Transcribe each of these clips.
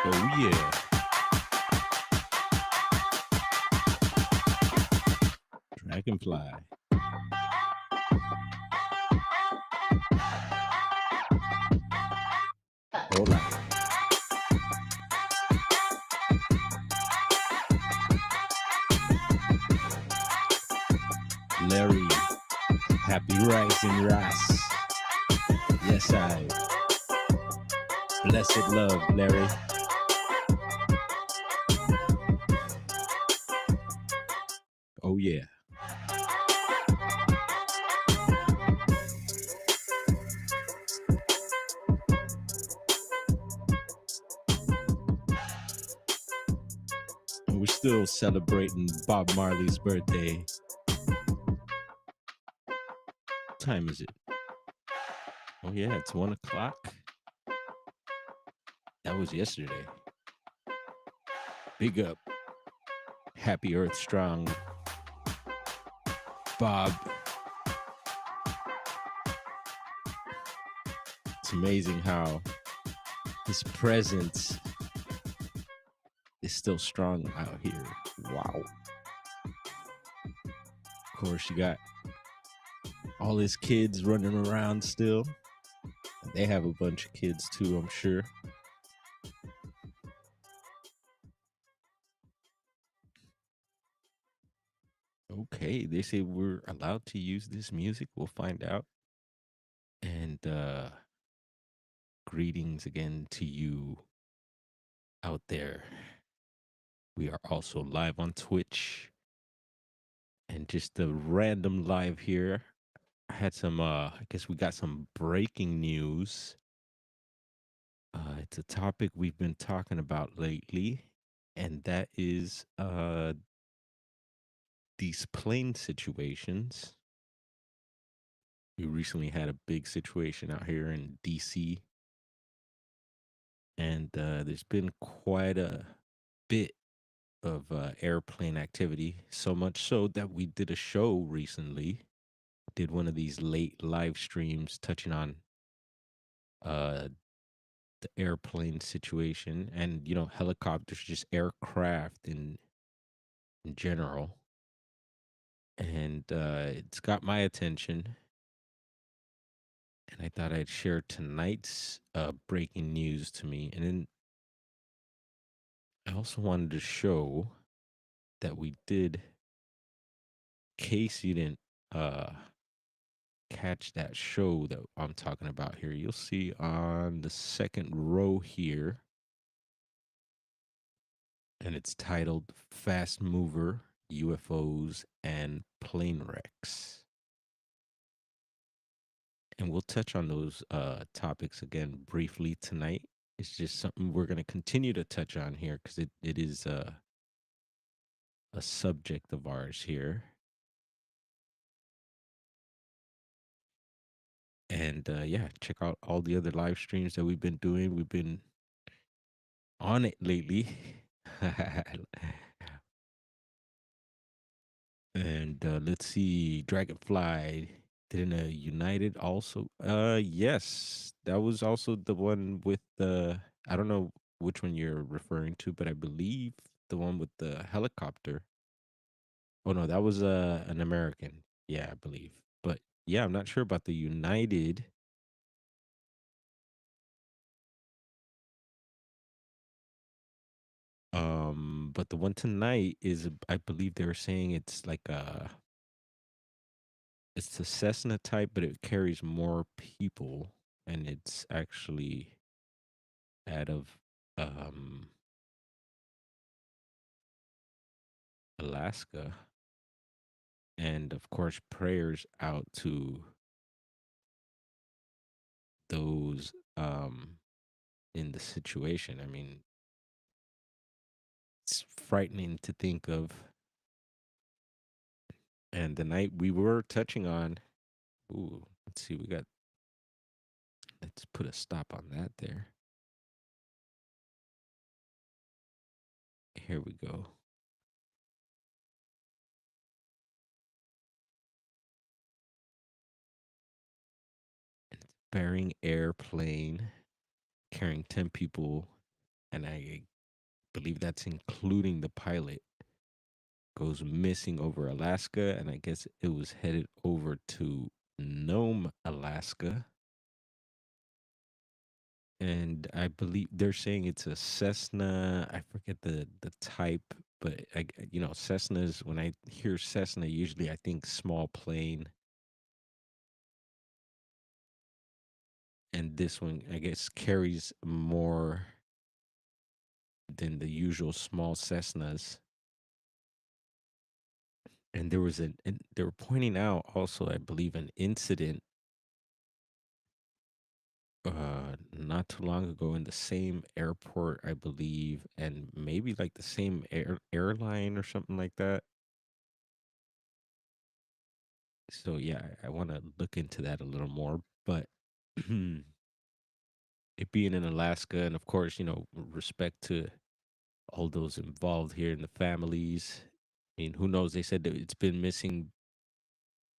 Oh yeah, Dragonfly. Hola, Larry. Happy rising, Ras. Yes, I. Blessed love, Larry. Oh yeah. And we're still celebrating Bob Marley's birthday. What time is it? Oh yeah, it's 1 o'clock. That was yesterday. Big up. Happy Earth Strong, Bob. It's amazing how his presence is still strong out here. Wow. Of course, you got all his kids running around still. They have a bunch of kids too, I'm sure. Okay, they say we're allowed to use this music. We'll find out. And greetings again to you out there. We are also live on Twitch and just a random live here. I had some I guess we got some breaking news. It's a topic we've been talking about lately, and that is these plane situations. We recently had a big situation out here in DC, and there's been quite a bit of airplane activity, so much so that we did a show recently, did one of these late live streams touching on uh, the airplane situation and, helicopters, just aircraft in general. And it's got my attention, and I thought I'd share tonight's breaking news to me. And then I also wanted to show that we did, in case you didn't uh, catch that show that I'm talking about here, you'll see on the second row here, and it's titled Fast Mover, UFOs, and Plane Wrecks. And we'll touch on those topics again briefly tonight. It's just something we're going to continue to touch on here because it is a subject of ours here. And yeah, check out all the other live streams that we've been doing. We've been on it lately. And let's see, Dragonfly did a United also. Yes, that was also the one with the. I don't know which one you're referring to, but I believe the one with the helicopter. Oh no, that was an American. Yeah, I believe. But yeah, I'm not sure about the United. But the one tonight is, I believe they were saying it's like it's the Cessna type, but it carries more people, and it's actually out of um Alaska. And of course, prayers out to those in the situation. I mean, it's frightening to think of. And the night we were touching on, ooh, let's see, let's put a stop on that there. Here we go. Bearing airplane carrying 10 people and I believe that's including the pilot, goes missing over Alaska, and I guess it was headed over to Nome, Alaska. And I believe they're saying it's a Cessna. I forget the type, but Cessnas. When I hear Cessna, usually I think small plane, and this one I guess carries more than the usual small Cessnas. And there was and they were pointing out also, I believe, an incident not too long ago in the same airport, I believe, and maybe like the same airline or something like that. So yeah, I want to look into that a little more. But it being in Alaska, and of course, respect to all those involved here in the families. I mean, who knows? They said that it's been missing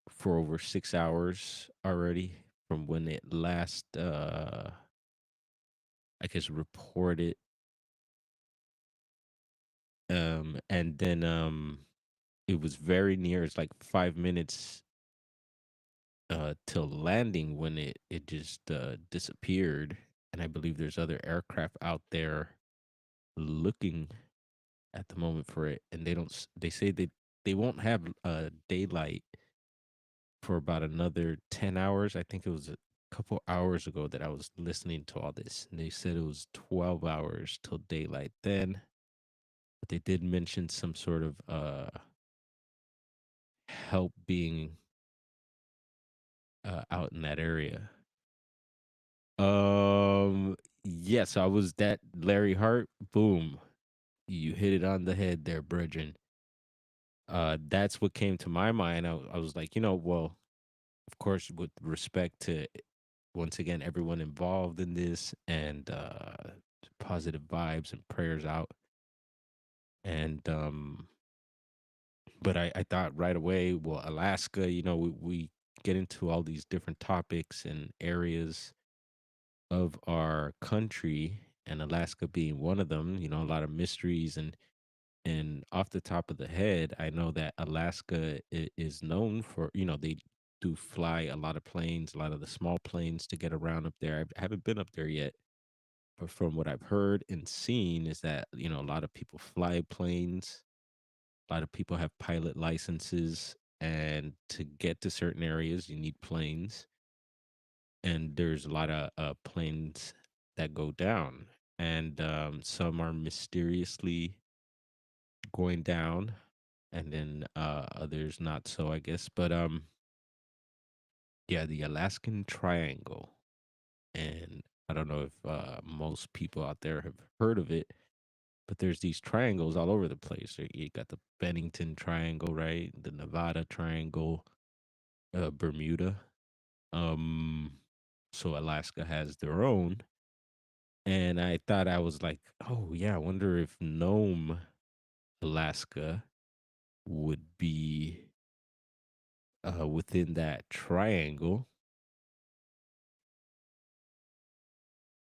for over 6 hours already from when it last, I guess, reported. And then it was very near. It's like 5 minutes till landing when it just disappeared. And I believe there's other aircraft out there looking at the moment for it, and they don't. They say they won't have daylight for about another 10 hours. I think it was a couple hours ago that I was listening to all this, and they said it was 12 hours till daylight. Then, but they did mention some sort of help being out in that area. Yes, I was that Larry Hart. Boom, you hit it on the head there, Bridgen. That's what came to my mind. I was like, well, of course, with respect to once again everyone involved in this, and positive vibes and prayers out. And but I thought right away, well, Alaska, we get into all these different topics and areas of our country, and Alaska being one of them. A lot of mysteries, and off the top of the head, I know that Alaska is known for, they do fly a lot of planes, a lot of the small planes to get around up there. I haven't been up there yet, but from what I've heard and seen is that, a lot of people fly planes, a lot of people have pilot licenses, and to get to certain areas, you need planes. And there's a lot of planes that go down, and some are mysteriously going down, and then others not so, I guess. But yeah, the Alaskan Triangle, and I don't know if most people out there have heard of it, but there's these triangles all over the place. You got the Bennington Triangle, right? The Nevada Triangle, Bermuda. Um, so Alaska has their own, and I thought, I was like, oh yeah, I wonder if Nome, Alaska, would be within that triangle.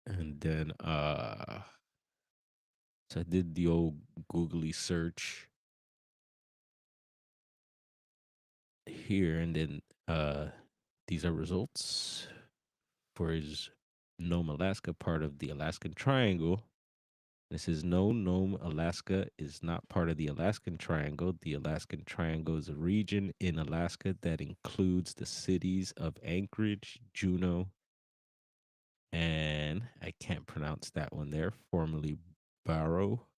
And then so I did the old googly search here, and then these are results for his Nome, Alaska, part of the Alaskan Triangle. It says no, Nome, Alaska is not part of the Alaskan Triangle. The Alaskan Triangle is a region in Alaska that includes the cities of Anchorage, Juneau, and I can't pronounce that one there, formerly Barrow.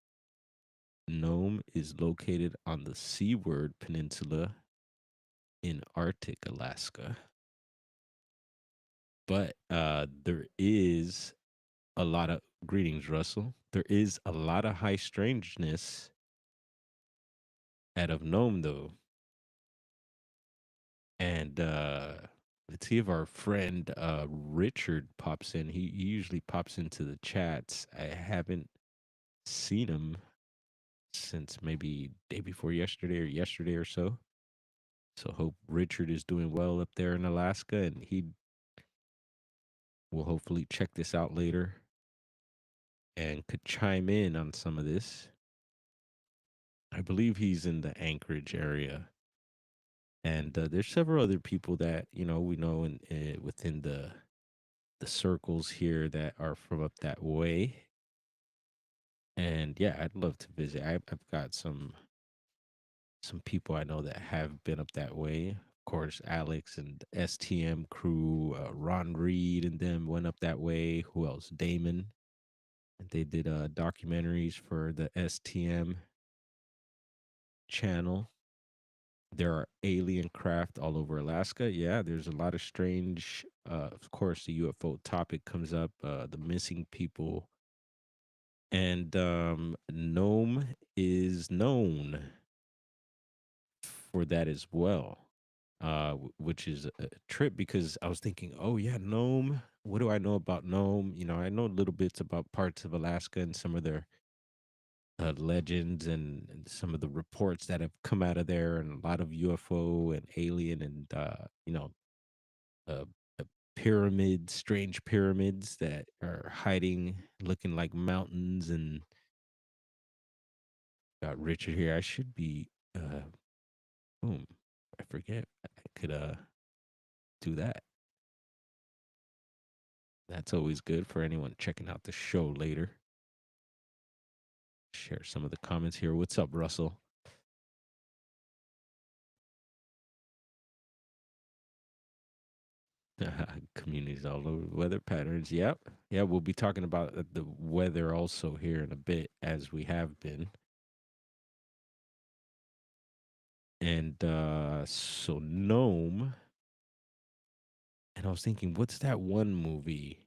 Nome is located on the Seaward Peninsula in Arctic Alaska. But there is a lot of greetings, Russell. There is a lot of high strangeness out of Nome, though. And let's see if our friend Richard pops in. He usually pops into the chats. I haven't seen him since maybe day before yesterday or yesterday or so. So hope Richard is doing well up there in Alaska, and he will hopefully check this out later. and could chime in on some of this. I believe he's in the Anchorage area, and there's several other people that we know in within the circles here that are from up that way. And yeah, I'd love to visit. I've got some people I know that have been up that way. Of course, Alex and the STM crew, Ron Reed and them went up that way. Who else? Damon. And they did documentaries for the STM channel. There are alien craft all over Alaska. Yeah, there's a lot of strange. Of course, the UFO topic comes up. The missing people, and Nome is known for that as well. Which is a trip because I was thinking, oh yeah, Nome. What do I know about Nome? I know little bits about parts of Alaska and some of their legends and some of the reports that have come out of there, and a lot of UFO and alien and uh, uh, pyramids, strange pyramids that are hiding, looking like mountains. And got Richard here. I should be. Boom. I forget. I could do that. That's always good for anyone checking out the show later. Share some of the comments here. What's up, Russell? Communities all over weather patterns. Yep. Yeah, we'll be talking about the weather also here in a bit, as we have been. And so Gnome, and I was thinking, what's that one movie?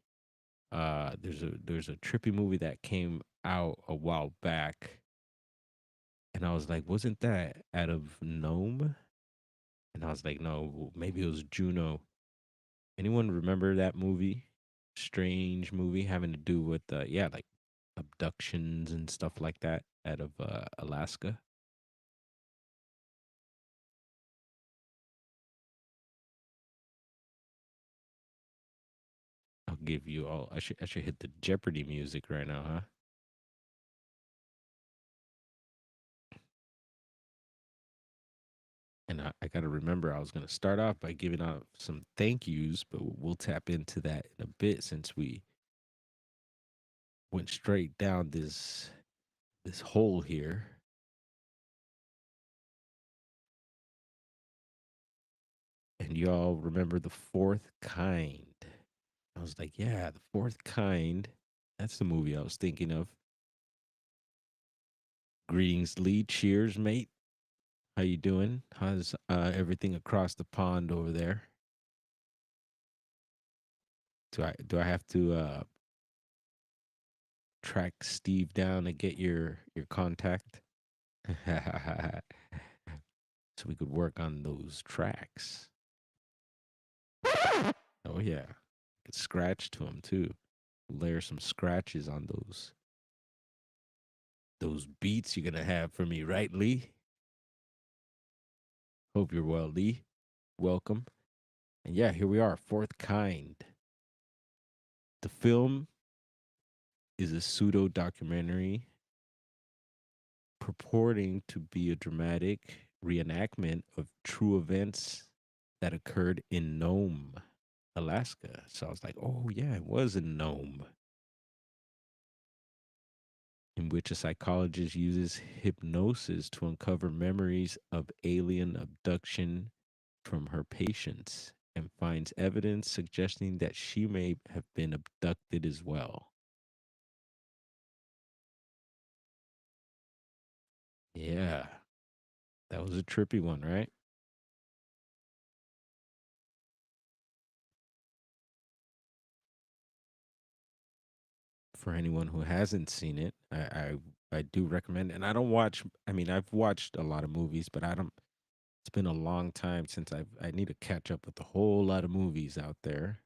There's a trippy movie that came out a while back, and I was like, wasn't that out of Gnome? And I was like, no, maybe it was Juno. Anyone remember that movie? Strange movie having to do with yeah, like abductions and stuff like that out of Alaska. I'll give you all. I should hit the Jeopardy music right now, huh? And I got to remember I was going to start off by giving out some thank yous, but we'll tap into that in a bit since we went straight down this hole here. And y'all remember the fourth kind. I was like, yeah, the fourth kind. That's the movie I was thinking of. Greetings, Lee. Cheers, mate. How you doing? How's everything across the pond over there? Do I have to track Steve down and get your contact? So we could work on those tracks. Oh yeah, could scratch to them too. Layer some scratches on those beats you're gonna have for me, right, Lee? Hope you're well, Lee. Welcome. And yeah, here we are, fourth kind. The film is a pseudo documentary purporting to be a dramatic reenactment of true events that occurred in Nome, Alaska. So I was like, oh, yeah, it was in Nome, in which a psychologist uses hypnosis to uncover memories of alien abduction from her patients and finds evidence suggesting that she may have been abducted as well. Yeah, that was a trippy one, right? For anyone who hasn't seen it, I do recommend. And I don't watch. I mean, I've watched a lot of movies, but I don't. It's been a long time since I need to catch up with a whole lot of movies out there.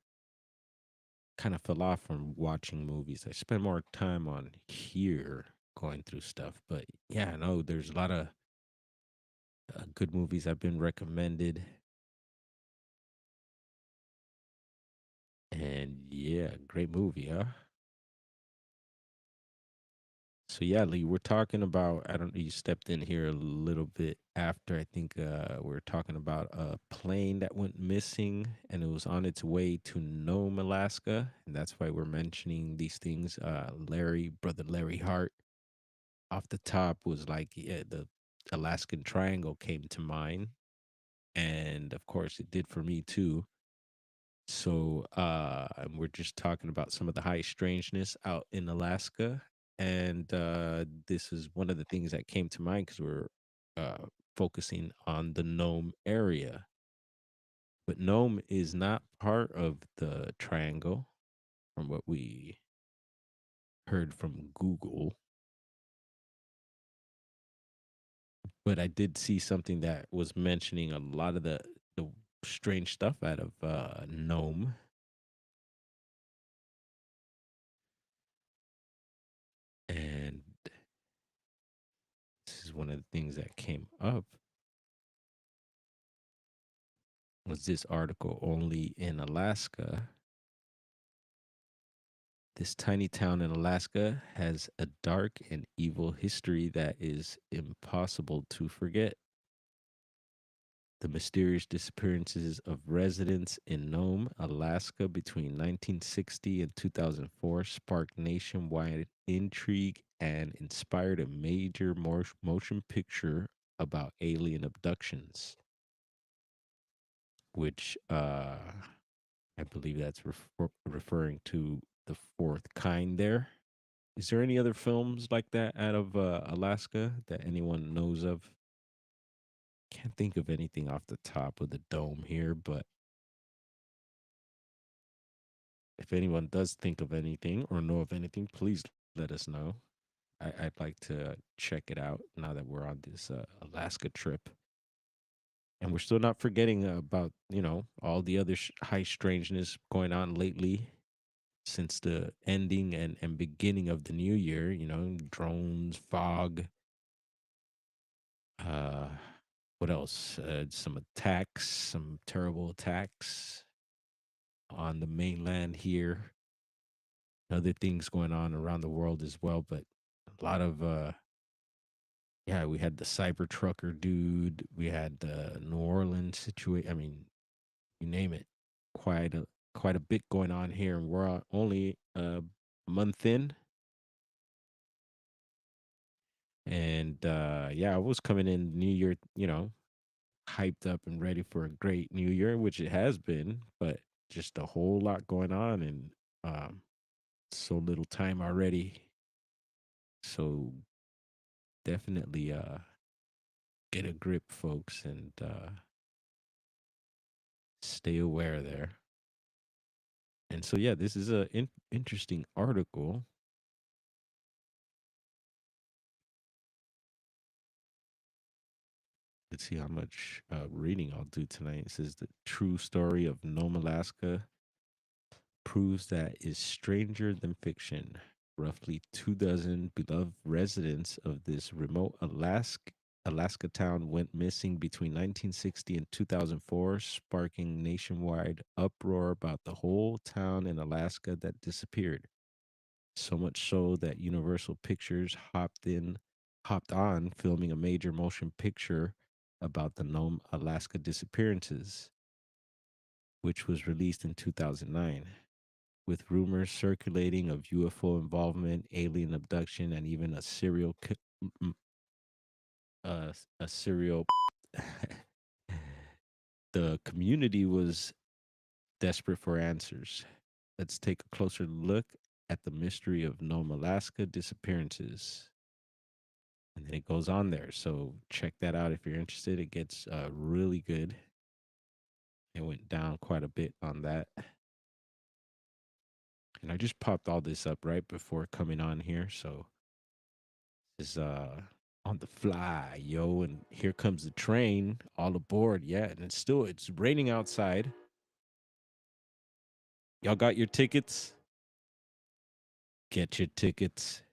Kind of fell off from watching movies. I spend more time on here going through stuff. But yeah, no, there's a lot of good movies I've been recommended. And yeah, great movie, huh? So yeah, Lee, we're talking about. I don't know. You stepped in here a little bit after. I think we are talking about a plane that went missing, and it was on its way to Nome, Alaska, and that's why we're mentioning these things. Brother Larry Hart, off the top was like, yeah, the Alaskan Triangle came to mind, and of course, it did for me too. So, and we're just talking about some of the high strangeness out in Alaska. And this is one of the things that came to mind because we're focusing on the Nome area. But Nome is not part of the triangle, from what we heard from Google. But I did see something that was mentioning a lot of the strange stuff out of Nome. And this is one of the things that came up was this article only in Alaska. This tiny town in Alaska has a dark and evil history that is impossible to forget. The mysterious disappearances of residents in Nome, Alaska between 1960 and 2004 sparked nationwide intrigue and inspired a major motion picture about alien abductions, which I believe that's referring to the fourth kind there. Is there any other films like that out of Alaska that anyone knows of? Can't think of anything off the top of the dome here, but if anyone does think of anything or know of anything, please let us know. I'd like to check it out now that we're on this Alaska trip. And we're still not forgetting about, all the other high strangeness going on lately since the ending and beginning of the new year, drones, fog, uh, what else? Some attacks, some terrible attacks on the mainland here. Other things going on around the world as well, but a lot of yeah, we had the cyber trucker dude, we had the New Orleans situation. I mean, you name it. Quite a quite a bit going on here, and we're only a month in. And yeah, I was coming in New Year, hyped up and ready for a great new year, which it has been, but just a whole lot going on and um, so little time already. So definitely get a grip, folks, and stay aware there. And so, yeah, this is a interesting article. Let's see how much reading I'll do tonight. It says the true story of Nome, Alaska proves that is stranger than fiction. Roughly 2 dozen beloved residents of this remote Alaska town went missing between 1960 and 2004, sparking nationwide uproar about the whole town in Alaska that disappeared. So much so that Universal Pictures hopped on filming a major motion picture about the Nome, Alaska disappearances, which was released in 2009, with rumors circulating of UFO involvement, alien abduction, and even a serial. The community was desperate for answers. Let's take a closer look at the mystery of Nome, Alaska disappearances. And then it goes on there. So check that out if you're interested. It gets really good. It went down quite a bit on that. And I just popped all this up right before coming on here. So is on the fly, yo, and here comes the train, all aboard. Yeah, and it's raining outside. Y'all got your tickets? Get your tickets.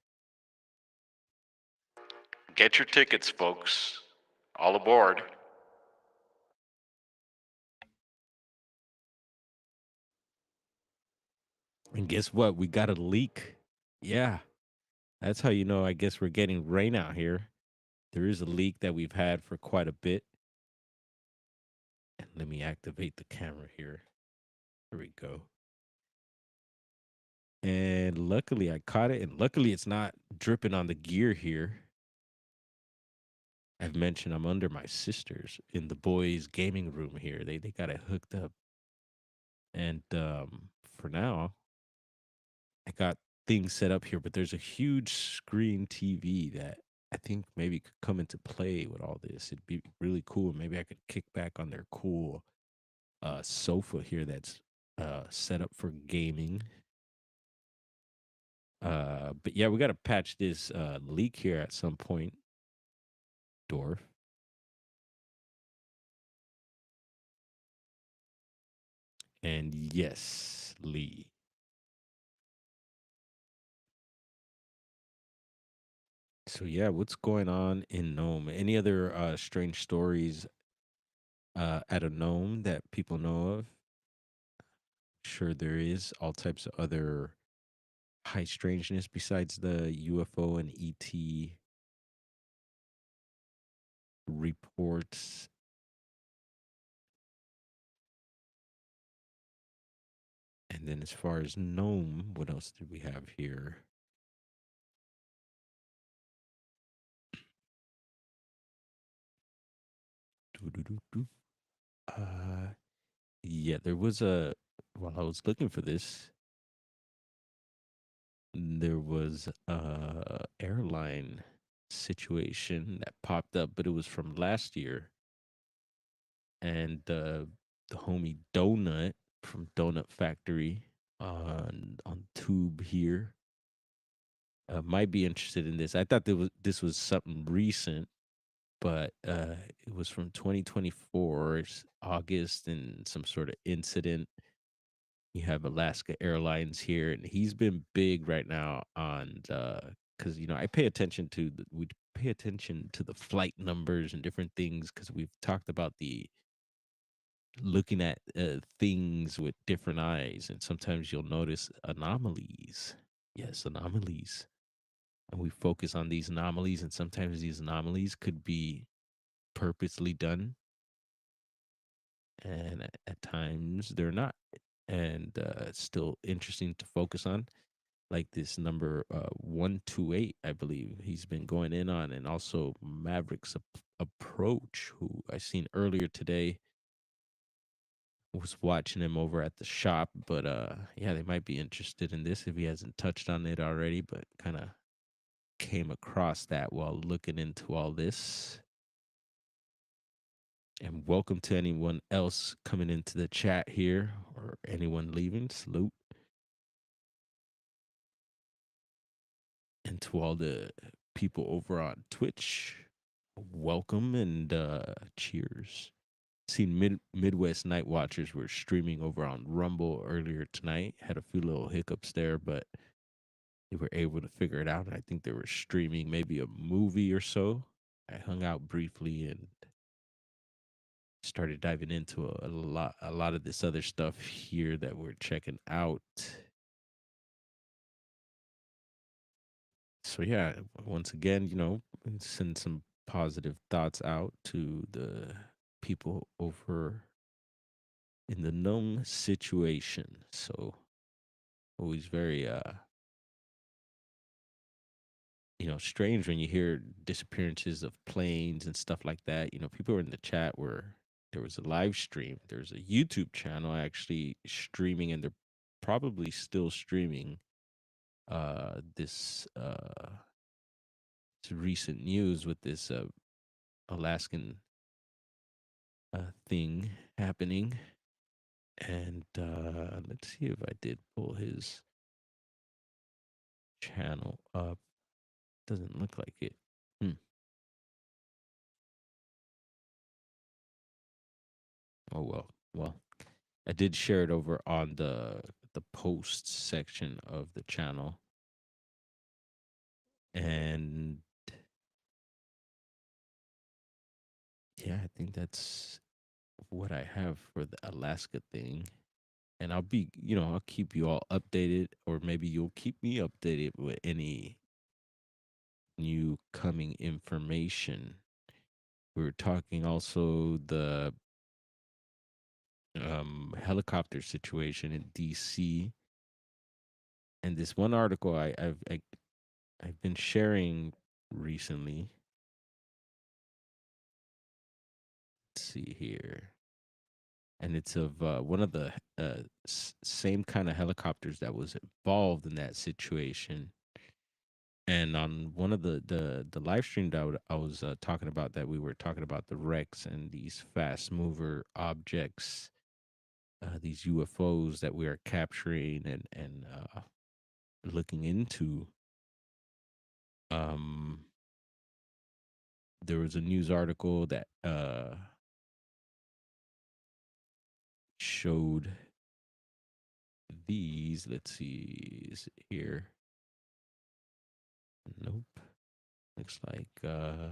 Get your tickets, folks. All aboard. And guess what? We got a leak. Yeah. That's how you know, I guess we're getting rain out here. There is a leak that we've had for quite a bit. And let me activate the camera here. There we go. And luckily I caught it. And luckily it's not dripping on the gear here. I've mentioned I'm under my sisters in the boys' gaming room here. They got it hooked up. And for now, I got things set up here, but there's a huge screen TV that I think maybe could come into play with all this. It'd be really cool. Maybe I could kick back on their cool sofa here that's set up for gaming. But yeah, we got to patch this leak here at some point, Dorf. And yes, Lee. So yeah, what's going on in Nome? Any other strange stories at a Nome that people know of? Sure, there is all types of other high strangeness besides the UFO and ET reports. And then as far as Nome, what else do we have here? Doo-doo-doo-doo. Uh, yeah, there was a, while I was looking for this, there was a airline situation that popped up, but it was from last year. And the homie Donut from Donut Factory on Tube here might be interested in this. I thought this was something recent, but it was from 2024, August, and some sort of incident. You have Alaska Airlines here, and he's been big right now on because I pay attention to we pay attention to the flight numbers and different things because we've talked about the looking at things with different eyes, and sometimes you'll notice anomalies. Yes, anomalies, and we focus on these anomalies, and sometimes these anomalies could be purposely done, and at times they're not. And it's still interesting to focus on, like this number 128, I believe he's been going in on, and also Maverick's approach, who I seen earlier today. Was watching him over at the shop, but yeah, they might be interested in this if he hasn't touched on it already, but kind of came across that while looking into all this. And welcome to anyone else coming into the chat here or anyone leaving. Salute. And to all the people over on Twitch, welcome and cheers. Seen Midwest Night Watchers were streaming over on Rumble earlier tonight. Had a few little hiccups there, but they were able to figure it out. And I think they were streaming maybe a movie or so. I hung out briefly and started diving into a lot of this other stuff here that we're checking out. So yeah, once again, send some positive thoughts out to the people over in the gnome situation. So always very strange when you hear disappearances of planes and stuff like that. People were in the chat where there was a live stream. There's a YouTube channel actually streaming, and they're probably still streaming this recent news with this Alaskan thing happening. And let's see if I did pull his channel up. Doesn't look like it. Hmm. Oh well. Well, I did share it over on the posts section of the channel, and yeah, I think that's what I have for the Alaska thing. And I'll keep you all updated, or maybe you'll keep me updated with any new coming information. We were talking also the helicopter situation in DC, and this one article I've been sharing recently. Let's see here, and it's of one of the same kind of helicopters that was involved in that situation. And on one of the live stream that I was talking about, that we were talking about the wrecks and these fast mover objects, these UFOs that we are capturing and looking into. Um, there was a news article that showed these. Let's see, is it here? Nope. Looks like there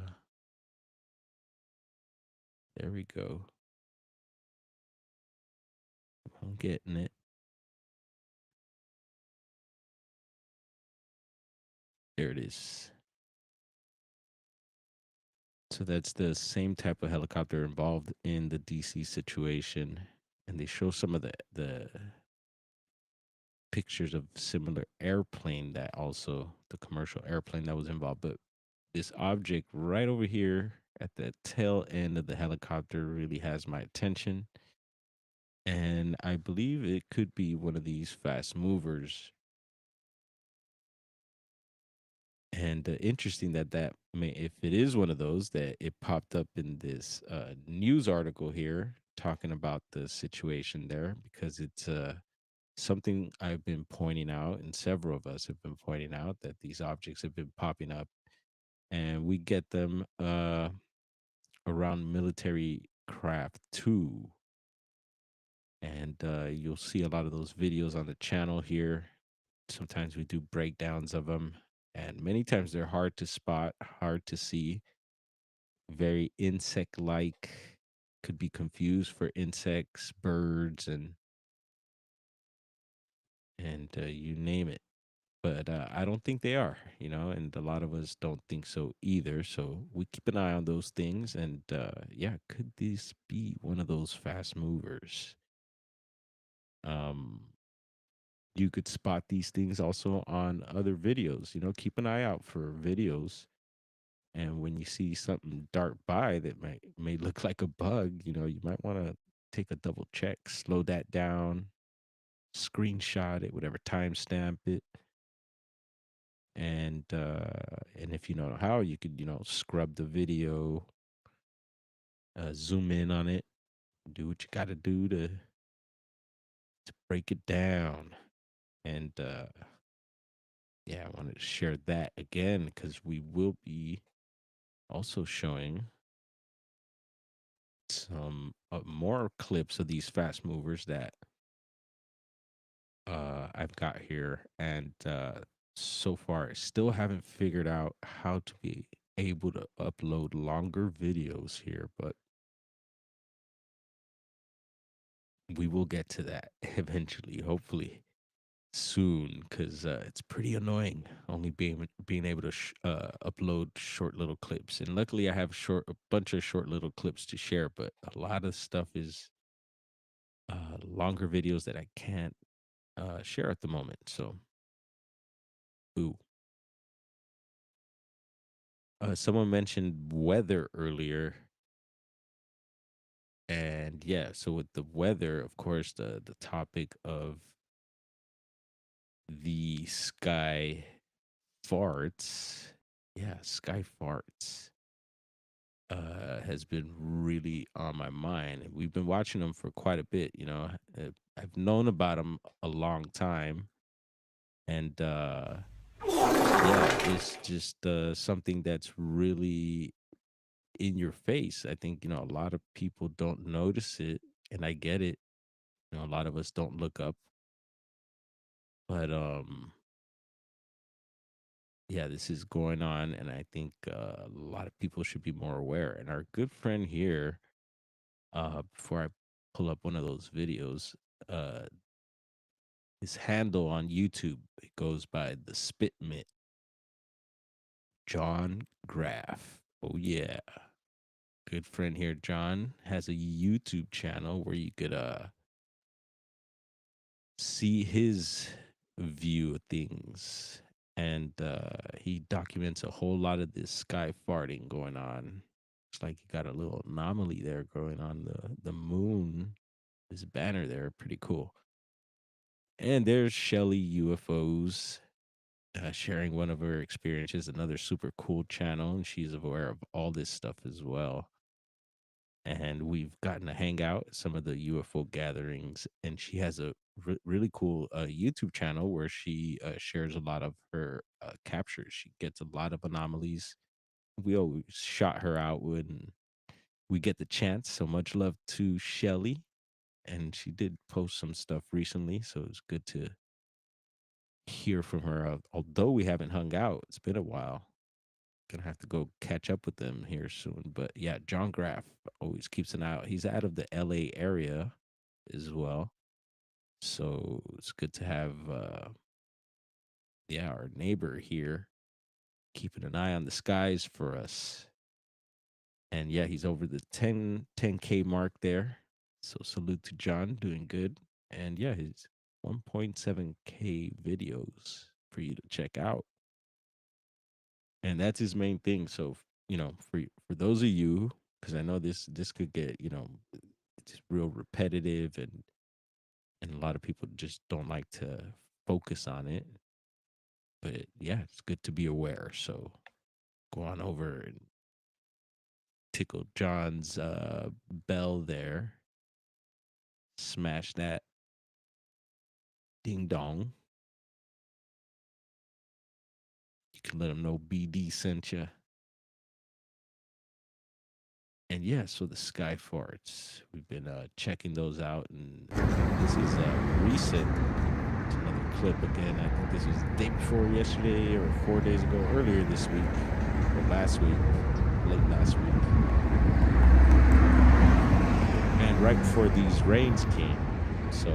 we go. I'm getting it. There it is. So that's the same type of helicopter involved in the DC situation, and they show some of the pictures of similar airplane that also the commercial airplane that was involved. But this object right over here at the tail end of the helicopter really has my attention, and I believe it could be one of these fast movers. And interesting that if it is one of those, that it popped up in this news article here talking about the situation there, because it's something I've been pointing out, and several of us have been pointing out, that these objects have been popping up, and we get them around military craft too. And you'll see a lot of those videos on the channel here. Sometimes we do breakdowns of them, and many times they're hard to spot, hard to see, very insect like, could be confused for insects, birds, and you name it. But I don't think they are, and a lot of us don't think so either. So we keep an eye on those things, and yeah, could this be one of those fast movers? Um, you could spot these things also on other videos. Keep an eye out for videos, and when you see something dart by that may look like a bug, you might want to take a double check, slow that down, screenshot it, whatever, timestamp it, and if you know how, you could scrub the video, zoom in on it, do what you got to do to break it down. And yeah, I wanted to share that again because we will be also showing some more clips of these fast movers that I've got here, and so far I still haven't figured out how to be able to upload longer videos here, but we will get to that eventually, hopefully soon, because it's pretty annoying only being able to upload short little clips. And luckily, I have a bunch of short little clips to share, but a lot of stuff is longer videos that I can't share at the moment. So, ooh. Someone mentioned weather earlier, and yeah, so with the weather, of course, the topic of the sky farts, yeah, sky farts, has been really on my mind. And we've been watching them for quite a bit. I've known about them a long time, and yeah, it's just something that's really in your face. I think a lot of people don't notice it, and I get it. A lot of us don't look up, but yeah, this is going on, and I think a lot of people should be more aware. And our good friend here, before I pull up one of those videos, uh, his handle on YouTube, it goes by the Spit Mitt. John Graff. Oh yeah. Good friend here, John, has a YouTube channel where you could see his view of things. And he documents a whole lot of this sky farting going on. It's like you got a little anomaly there going on the moon. This banner there, pretty cool. And there's Shelly UFOs sharing one of her experiences, another super cool channel, and she's aware of all this stuff as well. And we've gotten to hang out at some of the UFO gatherings, and she has a really cool YouTube channel where she shares a lot of her captures. She gets a lot of anomalies. We always shot her out when we get the chance. So much love to Shelly, and she did post some stuff recently, so it's good to hear from her. Although we haven't hung out, it's been a while. Gonna have to go catch up with them here soon. But yeah, John Graff always keeps an eye out. He's out of the LA area as well. So it's good to have yeah, our neighbor here keeping an eye on the skies for us. And yeah, he's over the 10K mark there. So salute to John, doing good. And yeah, his 1.7K videos for you to check out. And that's his main thing. So, for those of you, because I know this could get, it's real repetitive, and a lot of people just don't like to focus on it. But yeah, it's good to be aware. So go on over and tickle John's bell there. Smash that ding dong. You can let him know BD sent you. And yeah, so the sky farts, we've been checking those out, and this is recent. It's another clip again. I think this was the day before yesterday or 4 days ago, earlier this week or last week, late last week. And right before these rains came. So,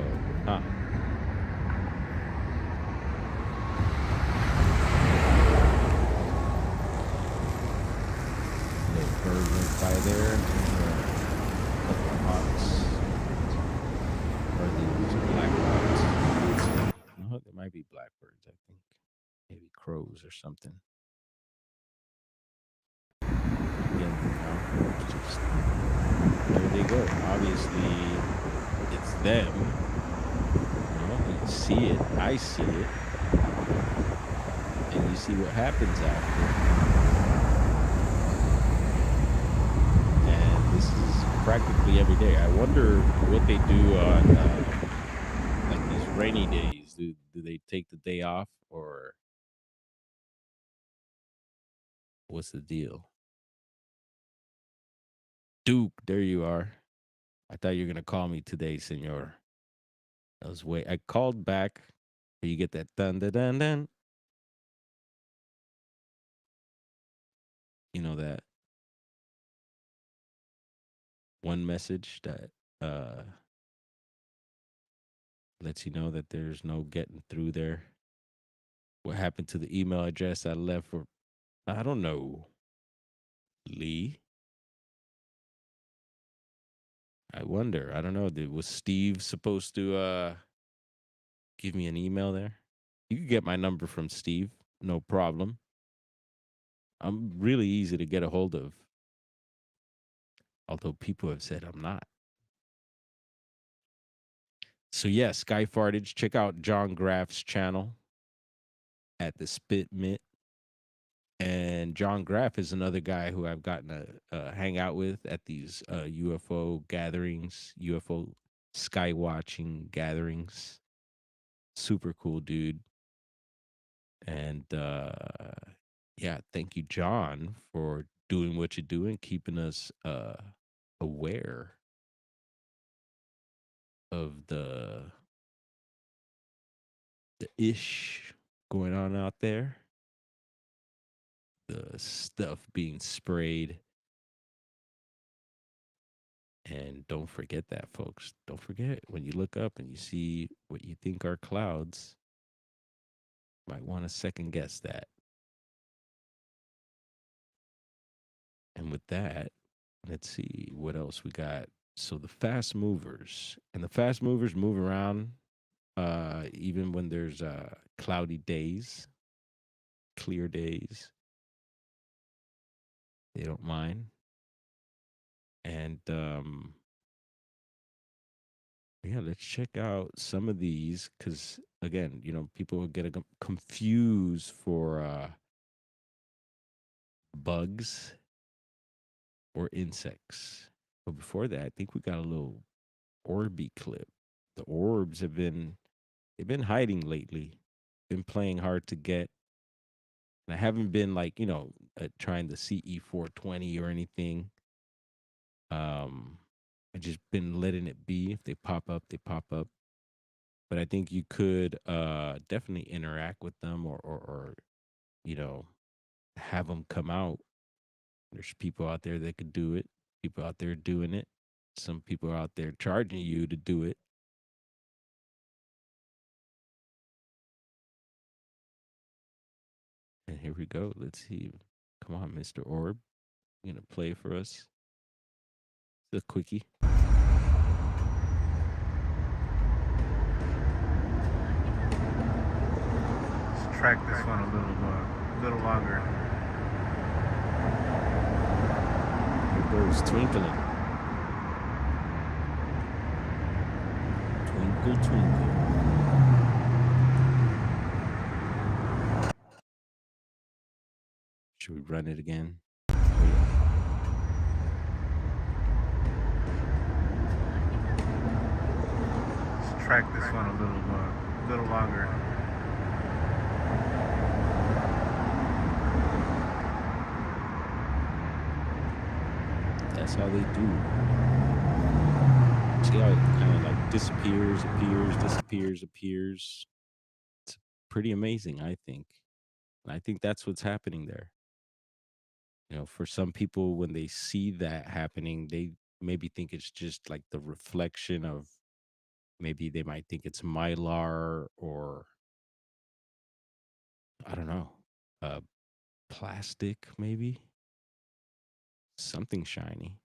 little bird went by there, and a couple of hawks, or these black hawks. No, they might be blackbirds, I think. Maybe crows or something. Again, just there they go. Obviously, it's them. You see it. I see it. And you see what happens after. And this is practically every day. I wonder what they do on like these rainy days. Do they take the day off, or what's the deal? Duke, there you are. I thought you were gonna call me today, senor. I called back. You get that dun dun dun dun. You know that one message that lets you know that there's no getting through there. What happened to the email address I left for? I don't know. Lee. I wonder. I don't know. Was Steve supposed to give me an email there? You can get my number from Steve. No problem. I'm really easy to get a hold of. Although people have said I'm not. So yeah, Sky Fartage. Check out John Graff's channel at the Spit Mint. And John Graff is another guy who I've gotten to hang out with at these UFO gatherings, UFO sky watching gatherings. Super cool dude. And yeah, thank you, John, for doing what you do and keeping us aware of the ish going on out there, the stuff being sprayed. And don't forget that, folks. Don't forget, when you look up and you see what you think are clouds, you might want to second guess that. And with that, let's see what else we got. So the fast movers, and the fast movers move around even when there's cloudy days, clear days. They don't mind. And yeah, let's check out some of these because again, people will get confused for bugs or insects. But before that, I think we got a little Orby clip. The orbs they've been hiding lately, been playing hard to get. And I haven't been like, trying the CE420 or anything. Um, I just been letting it be. If they pop up, they pop up. But I think you could definitely interact with them or you know, have them come out. There's people out there that could do it. People out there doing it. Some people are out there charging you to do it. And here we go. Let's see. Come on, Mr. Orb. You gonna play for us? It's a quickie. Let's track this one little longer. Here goes twinkling. Twinkle, twinkle. Should we run it again? Oh, yeah. Let's track this one little longer. That's how they do. See how it kind of like disappears, appears, disappears, appears. It's pretty amazing, I think. And I think that's what's happening there. For some people, when they see that happening, they maybe think it's just like the reflection of maybe they might think it's mylar or I don't know, uh, plastic, maybe something shiny.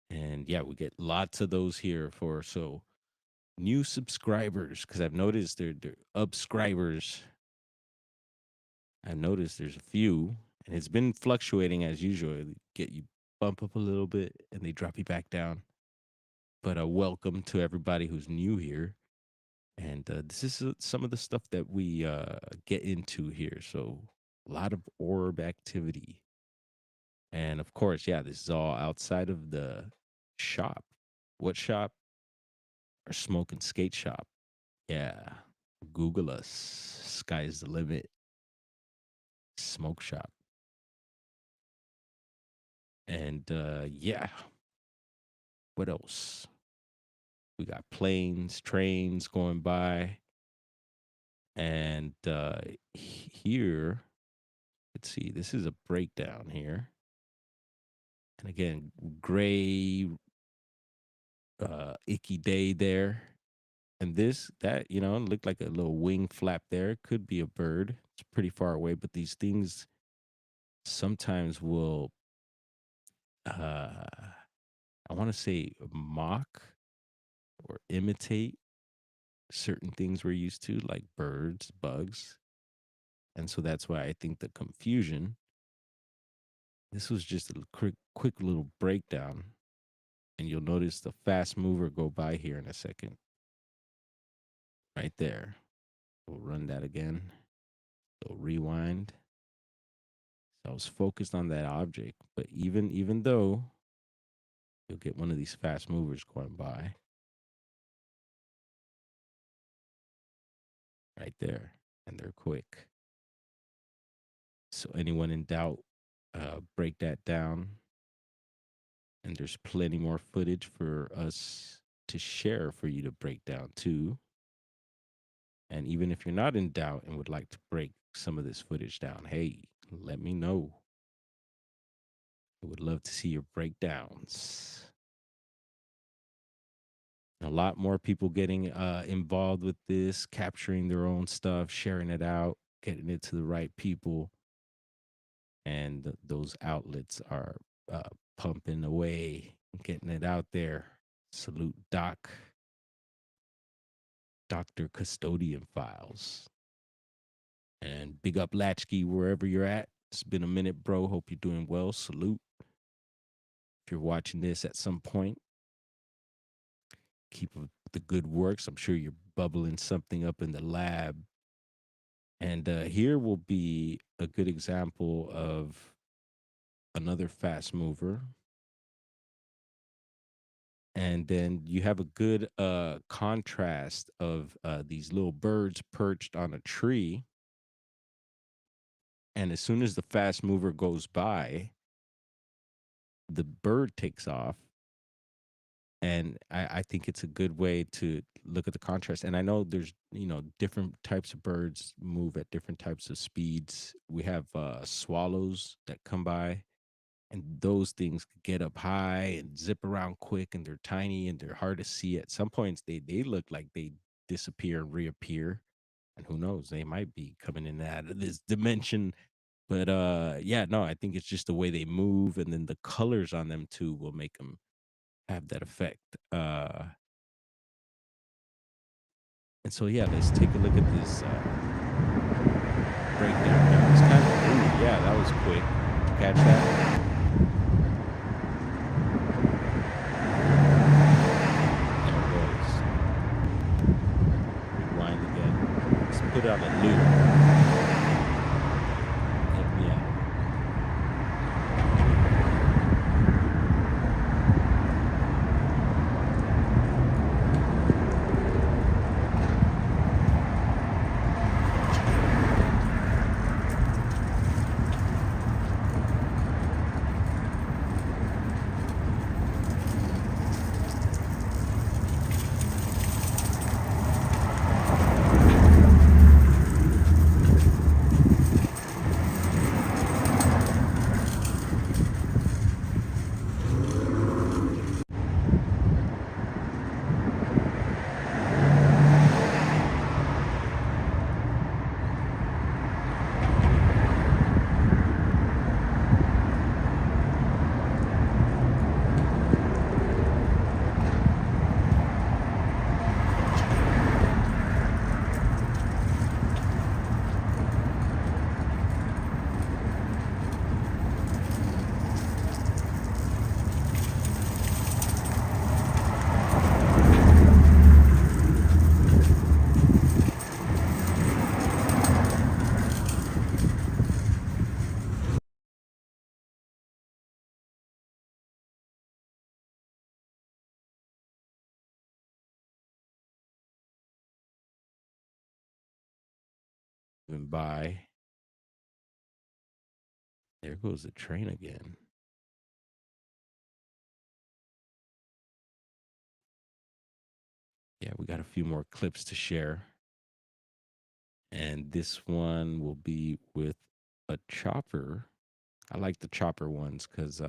And yeah, we get lots of those here for so new subscribers because I've noticed they're subscribers. I've noticed there's a few, and it's been fluctuating as usual. They get you bump up a little bit and they drop you back down. But welcome to everybody who's new here. And this is some of the stuff that we get into here. So a lot of orb activity. And of course, yeah, this is all outside of the shop. What shop? Our smoke and skate shop. Yeah. Google us. Sky's the limit. Smoke shop. And yeah, what else? We got planes, trains going by. And here, let's see, this is a breakdown here. And again, gray, icky day there. And this, that, looked like a little wing flap there. Could be a bird. It's pretty far away, but these things sometimes will, I want to say, mock or imitate certain things we're used to, like birds, bugs. And so that's why I think the confusion. This was just a quick little breakdown. And you'll notice the fast mover go by here in a second. Right there. We'll run that again. So rewind. So I was focused on that object, but even though you'll get one of these fast movers going by right there, and they're quick. So anyone in doubt, break that down. And there's plenty more footage for us to share for you to break down too. And even if you're not in doubt and would like to break some of this footage down, hey, let me know. I would love to see your breakdowns. A lot more people getting involved with this, capturing their own stuff, sharing it out, getting it to the right people. and those outlets are uh, pumping away, getting it out there. Salute Dr. Custodian Files. And big up Latchkey wherever you're at. It's been a minute, bro. Hope you're doing well. Salute. If you're watching this at some point, keep up the good works. I'm sure you're bubbling something up in the lab. And here will be a good example of another fast mover. And then you have a good contrast of these little birds perched on a tree. And as soon as the fast mover goes by, the bird takes off. And I think it's a good way to look at the contrast. And I know there's, different types of birds move at different types of speeds. We have swallows that come by, and those things get up high and zip around quick, and they're tiny and they're hard to see. At some points, they look like they disappear and reappear. And who knows, they might be coming in and out of this dimension. But yeah, no, I think it's just the way they move, and then the colors on them too will make them have that effect. And so yeah, let's take a look at this breakdown here. It's kind of ooh, yeah, that was quick. Did you catch that? There it goes. Rewind again. Let's put it on a loop. Get me out. Moving by. There goes the train again. Yeah, we got a few more clips to share. And this one will be with a chopper. I like the chopper ones because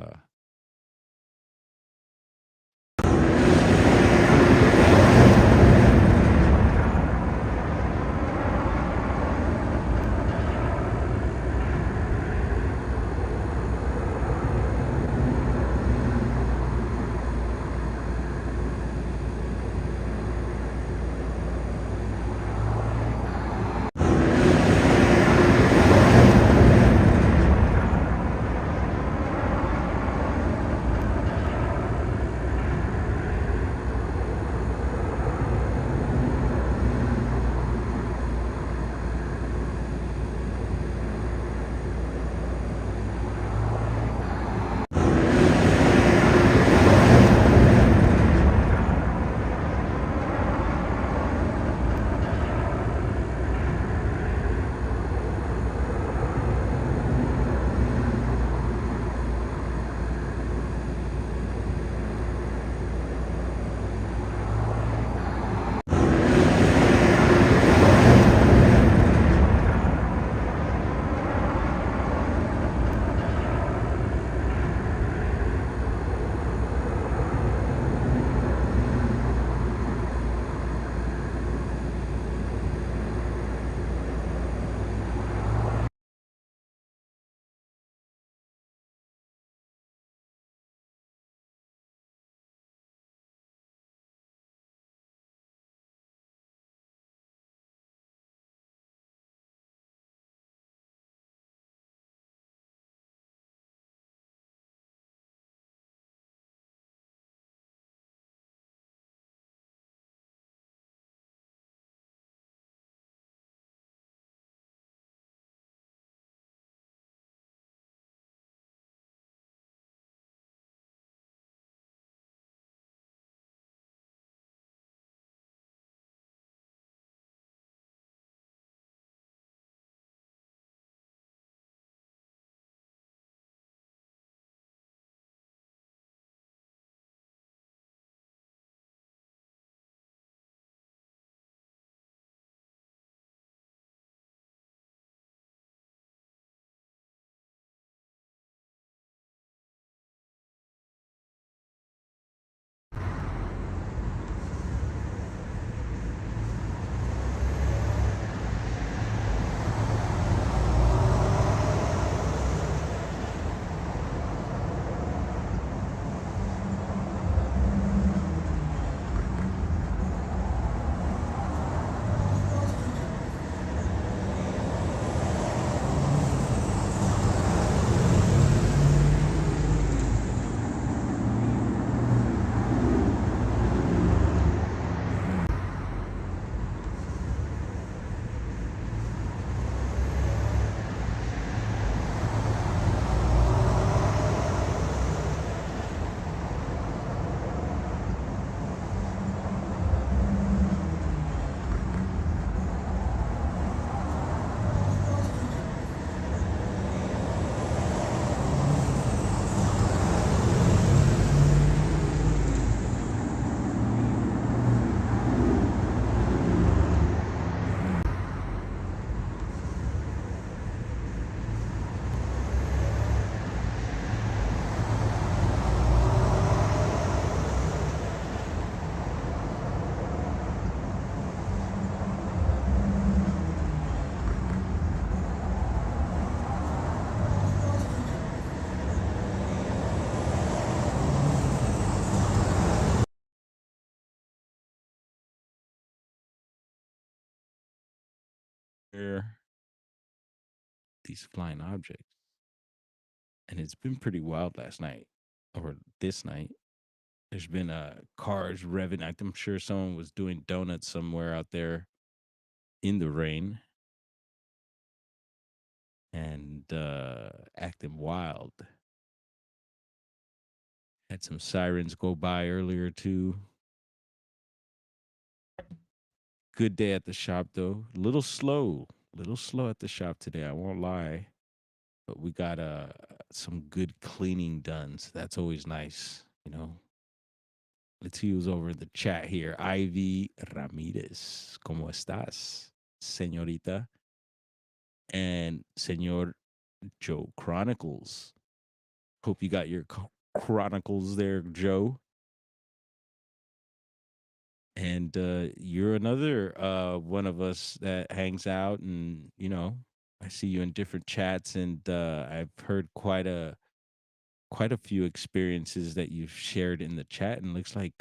Where these flying objects, and it's been pretty wild last night or this night. There's been cars revving. I'm sure someone was doing donuts somewhere out there in the rain and acting wild. Had some sirens go by earlier too. Good day at the shop though. Little slow at the shop today. I won't lie, but we got some good cleaning done. So that's always nice, you know. Let's see who's over in the chat here. Ivy Ramirez, ¿cómo estás, señorita? And Senor Joe Chronicles. Hope you got your chronicles there, Joe. And you're another one of us that hangs out, and I see you in different chats, and I've heard quite a few experiences that you've shared in the chat, and looks like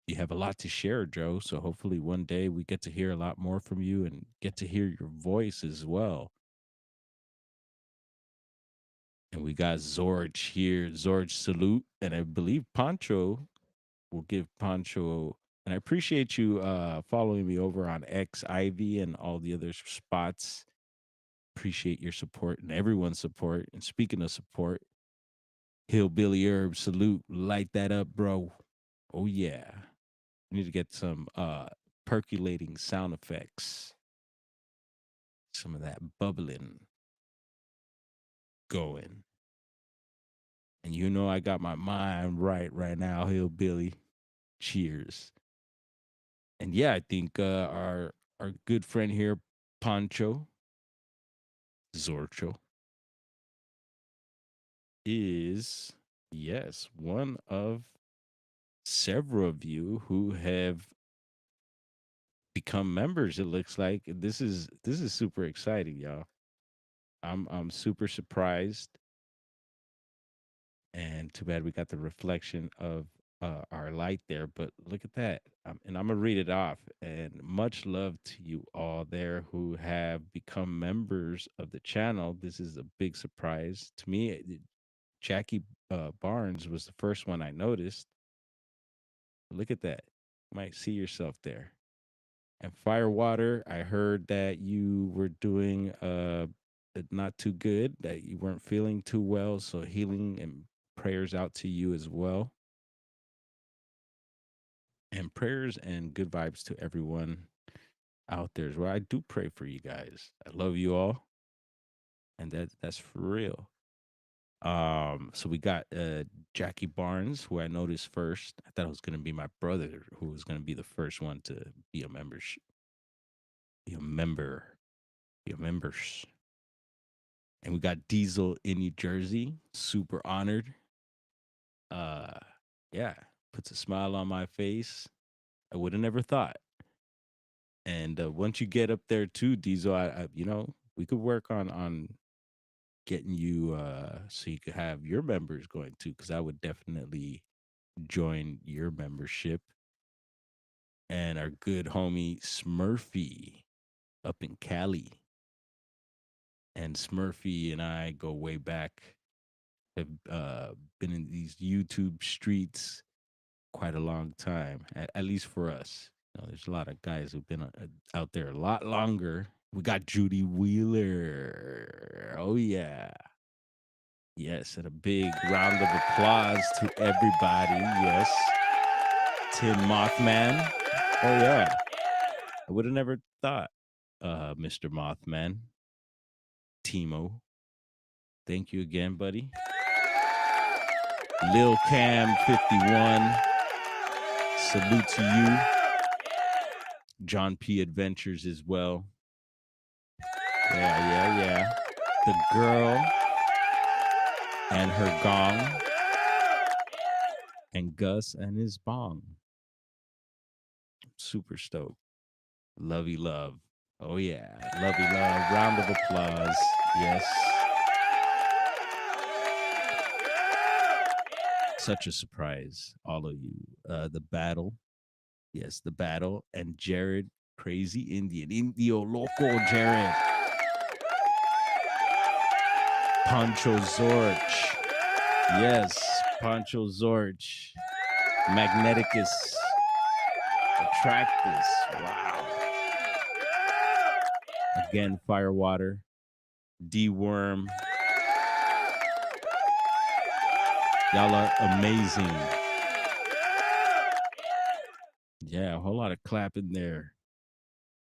you have a lot to share, Joe. So hopefully one day we get to hear a lot more from you and get to hear your voice as well. And we got Zorge here. Zorge salute. And I believe Pancho will give Pancho. And I appreciate you following me over on X, Ivy, and all the other spots. Appreciate your support and everyone's support. And speaking of support, Hillbilly Herb salute. Light that up, bro. Oh yeah. We need to get some percolating sound effects. Some of that bubbling going. And I got my mind right now, Hillbilly. Cheers. And yeah, I think our good friend here, Pancho Zorcho, is yes one of several of you who have become members. It looks like this is super exciting, y'all. I'm super surprised, and too bad we got the reflection of our light there. But look at that, and I'm gonna read it off. And much love to you all there who have become members of the channel. This is a big surprise to me. Jackie Barnes was the first one I noticed. Look at that. You might see yourself there. And Firewater, I heard that you were doing not too good, that you weren't feeling too well. So healing and prayers out to you as well. And prayers and good vibes to everyone out there as well. I do pray for you guys. I love you all. And that's for real. So we got Jackie Barnes, who I noticed first. I thought it was gonna be my brother who was gonna be the first one to be a membership, be a member, be a members. And we got Diesel in New Jersey. Super honored. Uh yeah, puts a smile on my face. I would have never thought. And once you get up there too, Diesel, we could work on getting you so you could have your members going too, because I would definitely join your membership. And our good homie Smurfy up in Cali. And Smurfy and I go way back. Have been in these YouTube streets quite a long time, at least for us. There's a lot of guys who've been out there a lot longer. We got Judy Wheeler. Oh yeah. Yes, and a big round of applause to everybody. Yes. Tim Mothman. Oh yeah. I would have never thought, Mr. Mothman. Timo. Thank you again, buddy. Lil Cam 51. Salute to you. John P. Adventures as well. Yeah. The girl and her gong. And Gus and his bong. Super stoked. Lovey love. Oh yeah. Lovey love. Round of applause. Yes. Such a surprise, all of you. The battle. Yes, the battle. And Jared Crazy Indian. Indio Loco Jared. Pancho Zorch. Yes, Pancho Zorch. Magneticus. Attractus. Wow. Again, Firewater. D-Worm. Y'all are amazing. Yeah, a whole lot of clapping there.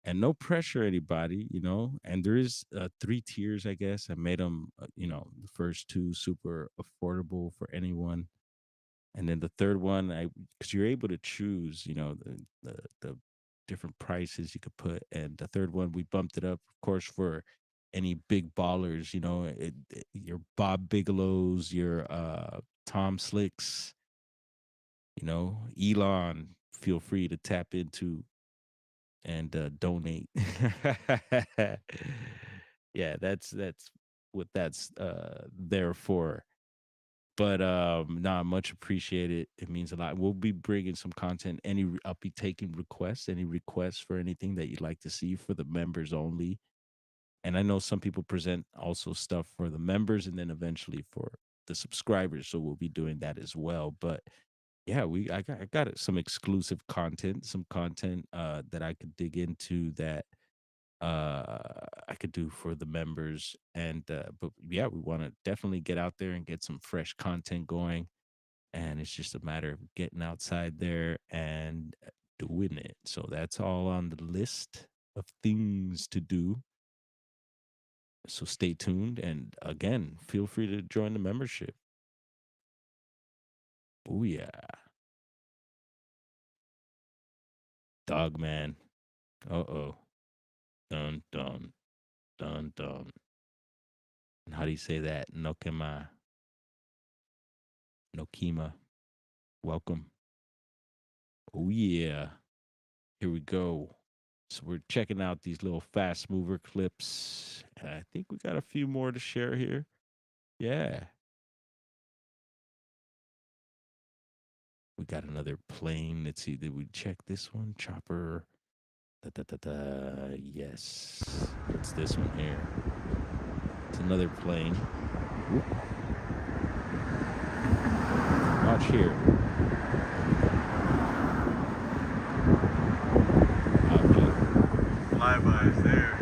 And no pressure, anybody, you know. And there is 3 tiers, I guess. I made them, the first two super affordable for anyone. And then the third one, because you're able to choose, the different prices you could put. And the third one, we bumped it up, of course, for any big ballers, your Bob Bigelows, your Tom Slicks, Elon. Feel free to tap into and donate. Yeah, that's what that's there for. But nah, much appreciated. It means a lot. We'll be bringing some content. I'll be taking requests. Any requests for anything that you'd like to see for the members only. And I know some people present also stuff for the members and then eventually for the subscribers. So we'll be doing that as well. But yeah, I got some exclusive content, some content that I could dig into that I could do for the members. And but yeah, we want to definitely get out there and get some fresh content going. And it's just a matter of getting outside there and doing it. So that's all on the list of things to do. So stay tuned. And again, feel free to join the membership. Oh, yeah. Dog man. Uh oh. Dun, dun, dun, dun. And how do you say that? Nokema. Nokima. Welcome. Oh, yeah. Here we go. So we're checking out these little fast mover clips. And I think we got a few more to share here. Yeah. We got another plane. Let's see. Did we check this one? Chopper. Da, da, da, da. Yes. What's this one here? It's another plane. Whoop. Watch here. Object. Flybys there.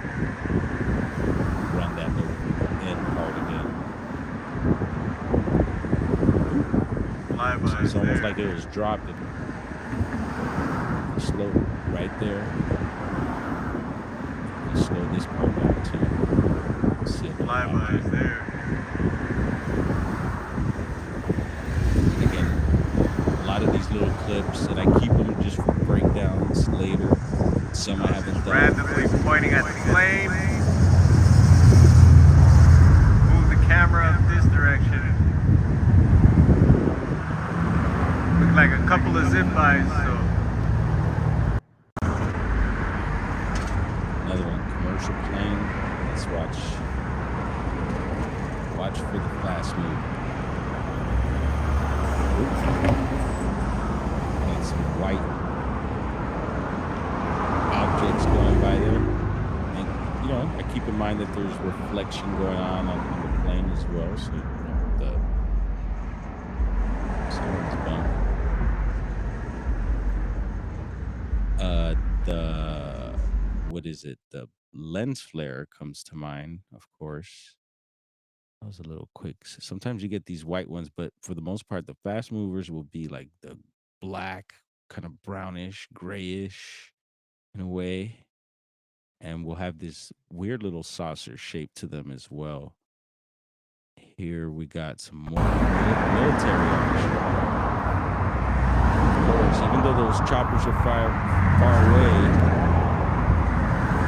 Run that little end part again. Flybys It's almost there. like it was dropping. Slow right there. You slow this part down too. See it. Flybys there. And again, a lot of these little clips, and I keep them just for breakdowns later. Some I haven't done. Randomly pointing at the plane. Move the camera this direction. Look like a couple of zip lines, so. Another one, commercial plane. Let's watch. Watch for the fast move. And some white objects going by there. And, I keep in mind that there's reflection going on the plane as well. So, someone's bumping. What is it? The lens flare comes to mind, of course. That was a little quick. Sometimes you get these white ones, but for the most part, the fast movers will be like the black, kind of brownish, grayish in a way. And we'll have this weird little saucer shape to them as well. Here we got some more military action. Of course, even though those choppers are far away,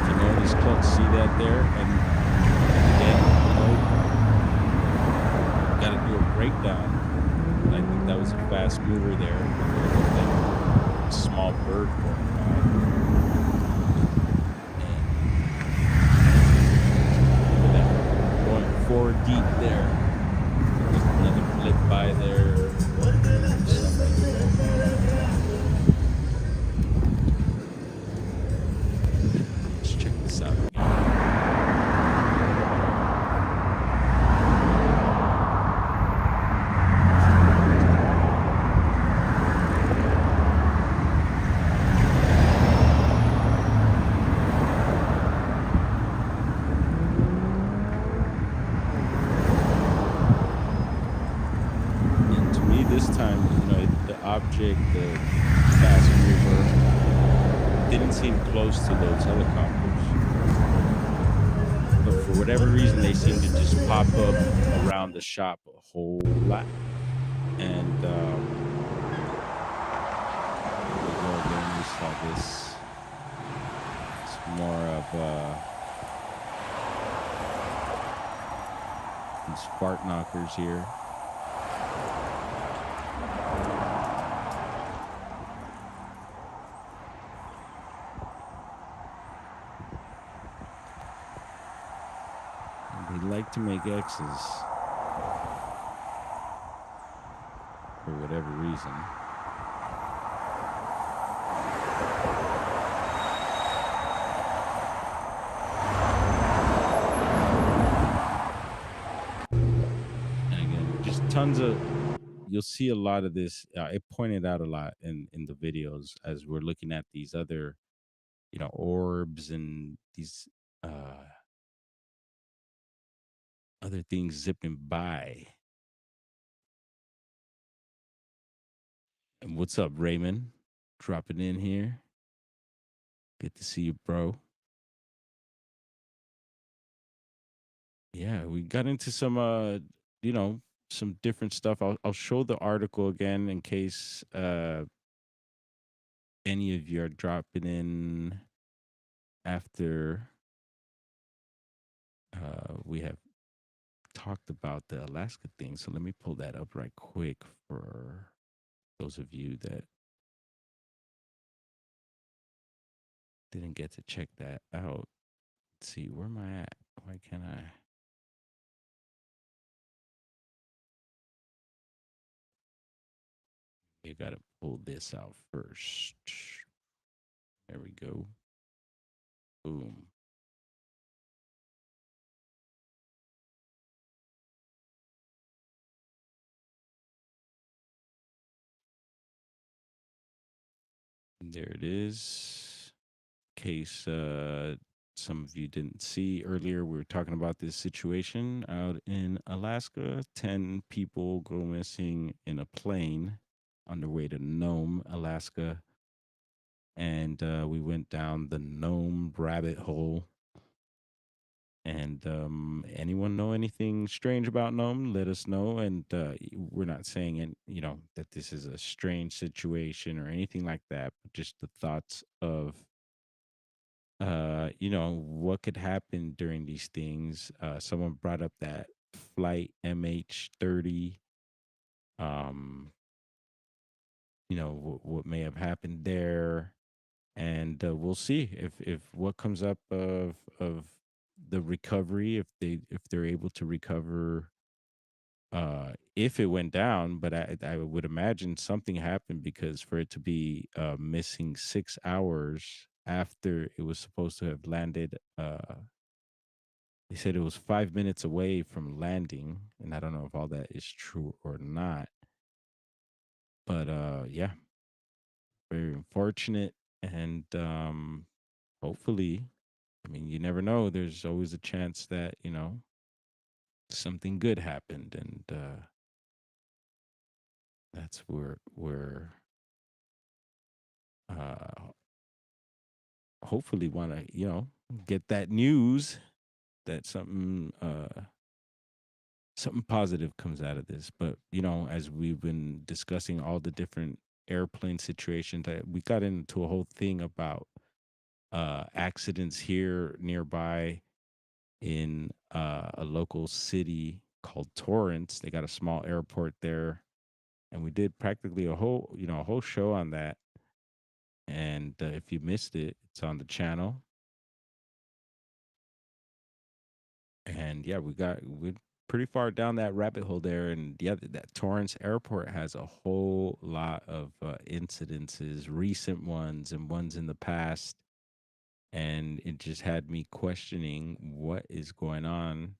you can always see that there. And again, got to do a breakdown. And I think that was a fast mover there. Like a small bird going by. Four deep there. There's another flip by there. chick, the fast mover, didn't seem close to those helicopters, but for whatever reason, they seem to just pop up around the shop a whole lot. And here we go again. We saw this. It's more of these fart knockers here. And they like to make X's for whatever reason. And again, just tons of you'll see a lot of this. It pointed out a lot in the videos as we're looking at these other, orbs and these uh other things zipping by. And what's up, Raymond? Dropping in here. Good to see you, bro. Yeah, we got into some you know, some different stuff. I'll show the article again in case any of you are dropping in after we have talked about the Alaska thing. So let me pull that up right quick for those of you that didn't get to check that out. Let's see, where am I at? Why can't I? You got to pull this out first. There we go. Boom. There it is. In case some of you didn't see earlier, we were talking about this situation out in Alaska. 10 people go missing in a plane on their way to Nome, Alaska. And we went down the Nome rabbit hole. And anyone know anything strange about Nome? Let us know. And we're not saying, that this is a strange situation or anything like that, but just the thoughts of, what could happen during these things. Someone brought up that flight MH30. Um, what may have happened there, and we'll see if what comes up of the recovery, if they're able to recover, if it went down. But I would imagine something happened, because for it to be missing 6 hours after it was supposed to have landed, they said it was 5 minutes away from landing, and I don't know if all that is true or not. But yeah, very unfortunate. And hopefully, I mean, you never know. There's always a chance that, something good happened. And that's where uh hopefully want to, get that news that something positive comes out of this. But, as we've been discussing all the different airplane situations, that we got into a whole thing about accidents here nearby in a local city called Torrance. They got a small airport there, and we did practically a whole show on that. And if you missed it, it's on the channel. And yeah, we're pretty far down that rabbit hole there. And yeah, that Torrance Airport has a whole lot of incidences, recent ones and ones in the past. And it just had me questioning what is going on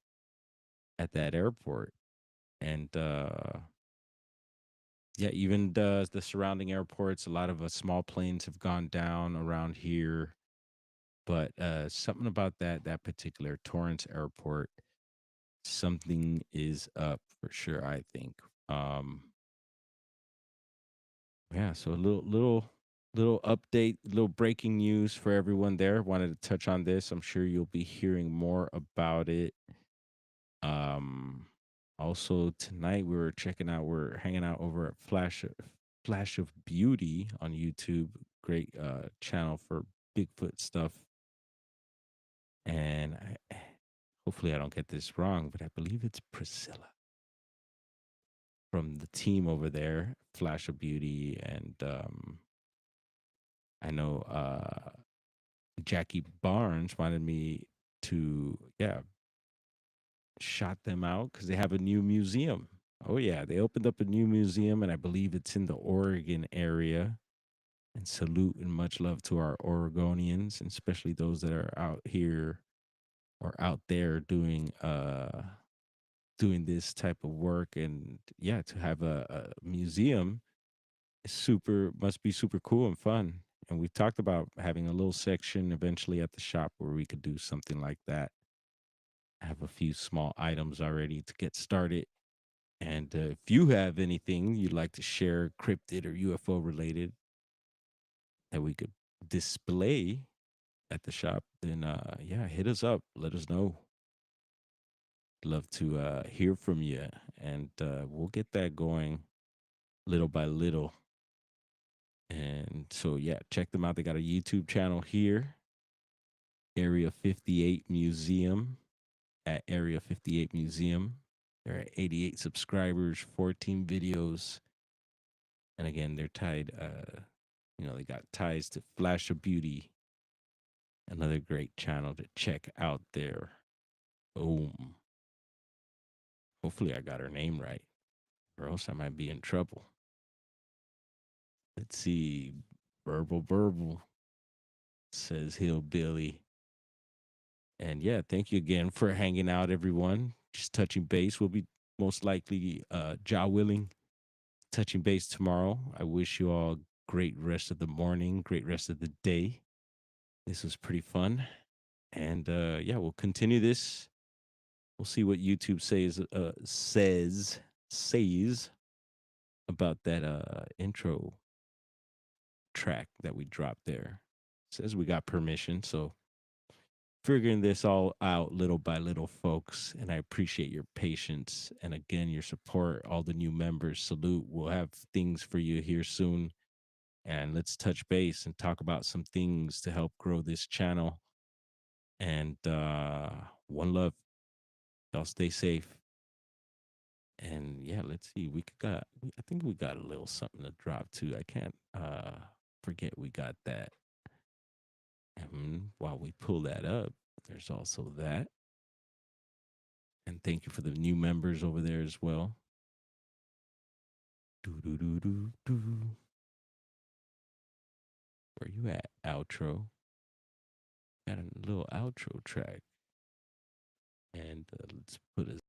at that airport. And yeah, even the surrounding airports, a lot of small planes have gone down around here. But something about that particular Torrance Airport, something is up for sure, I think. Um, Yeah, so a little update, little breaking news for everyone there. Wanted to touch on this. I'm sure you'll be hearing more about it. Um Also tonight we're hanging out over at Flash of Beauty on YouTube. Great channel for Bigfoot stuff. And hopefully I don't get this wrong, but I believe it's Priscilla from the team over there, Flash of Beauty, and I know Jackie Barnes wanted me to, yeah, shot them out because they have a new museum. Oh yeah, they opened up a new museum, and I believe it's in the Oregon area. And salute and much love to our Oregonians, and especially those that are out here or out there doing this type of work. And yeah, to have a museum is super must be super cool and fun. And we talked about having a little section eventually at the shop where we could do something like that. I have a few small items already to get started. And if you have anything you'd like to share, cryptid or UFO related, that we could display at the shop, then yeah, hit us up. Let us know. Love to hear from you, and we'll get that going little by little. And so, yeah, check them out. They got a YouTube channel here, Area 58 Museum, at Area 58 Museum. They're at 88 subscribers, 14 videos. And again, they're tied, they got ties to Flash of Beauty, another great channel to check out there. Boom. Hopefully, I got her name right, or else I might be in trouble. Let's see. Verbal says Hillbilly. And yeah, thank you again for hanging out, everyone. Just touching base. We'll be most likely, jaw willing, touching base tomorrow. I wish you all great rest of the morning, great rest of the day. This was pretty fun. And yeah, we'll continue this. We'll see what YouTube says about that intro track that we dropped there. Says we got permission, so figuring this all out little by little, folks. And I appreciate your patience and again your support. All the new members, salute. We'll have things for you here soon. And let's touch base and talk about some things to help grow this channel. And one love. Y'all stay safe. And yeah, let's see. I think we got a little something to drop too. I can't forget we got that. And while we pull that up, there's also that. And thank you for the new members over there as well. Do do do do do. Where you at? Outro. Got a little outro track, and let's put a